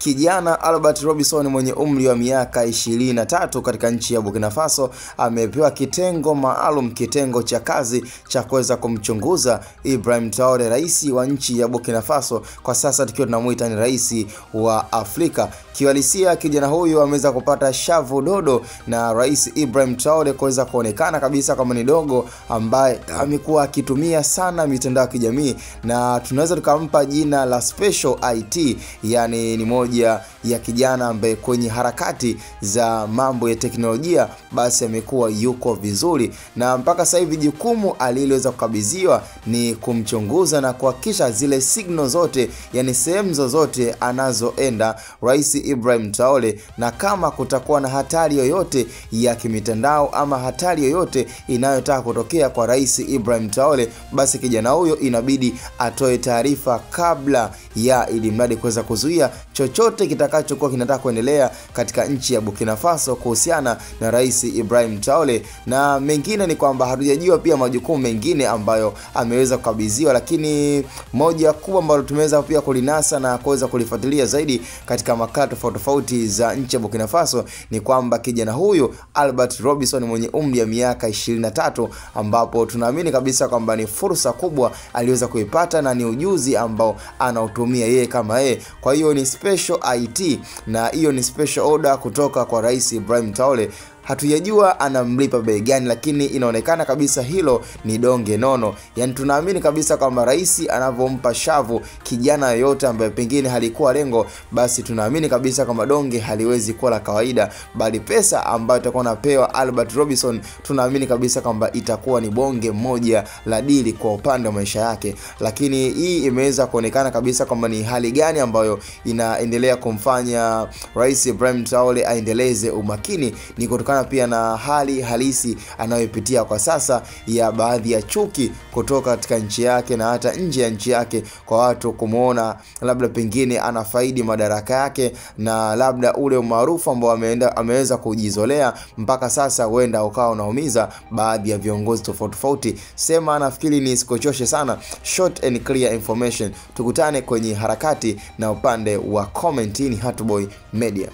Kijana Albert Robinson mwenye umri wa miaka 23 katika nchi ya Burkina Faso amepewa kitengo maalum, kitengo cha kazi cha kuweza kumchunguza Ibrahim Traore, rais wa nchi ya Burkina Faso. Kwa sasa tukiwa tunamuita ni rais wa Afrika. Kiwalisia kijana huyu ameweza kupata shavu dodo na Rais Ibrahim Traore kuweza kuonekana kabisa kama ni dogo ambaye amekuwa akitumia sana mitandao ya kijamii, na tunaweza tukampa jina la Special IT, yani ni moja ya kijana ambaye kwenye harakati za mambo ya teknolojia basi amekuwa yuko vizuri, na mpaka sasa hivi jukumu aliloweza kukabidhiwa ni kumchunguza na kuhakikisha zile signal zote, yani sehemu zozote anazoenda Rais Ibrahim Traore, na kama kutakuwa na hatari yoyote ya kimitandao ama hatari yoyote inayotaka kutokea kwa Rais Ibrahim Traore, basi kijana huyo inabidi atoe taarifa kabla ya ili mradi kuweza kuzuia chochote kitakachokuwa kinataka kuendelea katika nchi ya Burkina Faso kuhusiana na Rais Ibrahim Traore. Na mengine ni kwamba hatujajua pia majukumu mengine ambayo ameweza kukabidhiwa, lakini moja kubwa ambalo tumeweza pia kulinasa na kuweza kulifuatilia zaidi katika makala tofauti za nchi ya Burkina Faso ni kwamba kijana huyu Albert Robinson mwenye umri wa miaka 23, ambapo tunaamini kabisa kwamba ni fursa kubwa aliweza kuipata na ni ujuzi ambao anautumia yeye kama yeye. Kwa hiyo ni Special IT na hiyo ni special order kutoka kwa Rais Ibrahim Traore. Hatujajua anamlipa bei gani, lakini inaonekana kabisa hilo ni donge nono. Yani tunaamini kabisa kwamba rais anavompa shavu kijana yoyote ambaye pengine halikuwa lengo, basi tunaamini kabisa kwamba donge haliwezi kuwa la kawaida, bali pesa ambayo itakuwa napewa Albert Robinson tunaamini kabisa kwamba itakuwa ni bonge moja la dili kwa upande wa maisha yake. Lakini hii imeweza kuonekana kabisa kwamba ni hali gani ambayo inaendelea kumfanya Rais Ibrahim Traore aendeleze umakini, ni kutokana pia na hali halisi anayopitia kwa sasa ya baadhi ya chuki kutoka katika nchi yake na hata nje ya nchi yake, kwa watu kumuona labda pengine anafaidi madaraka yake na labda ule umaarufu ambao ameweza kujizolea mpaka sasa huenda ukawa unaumiza baadhi ya viongozi tofauti. Sema nafikiri ni sikochoshe sana, short and clear information. Tukutane kwenye harakati na upande wa comment. Ni Hatboy Media.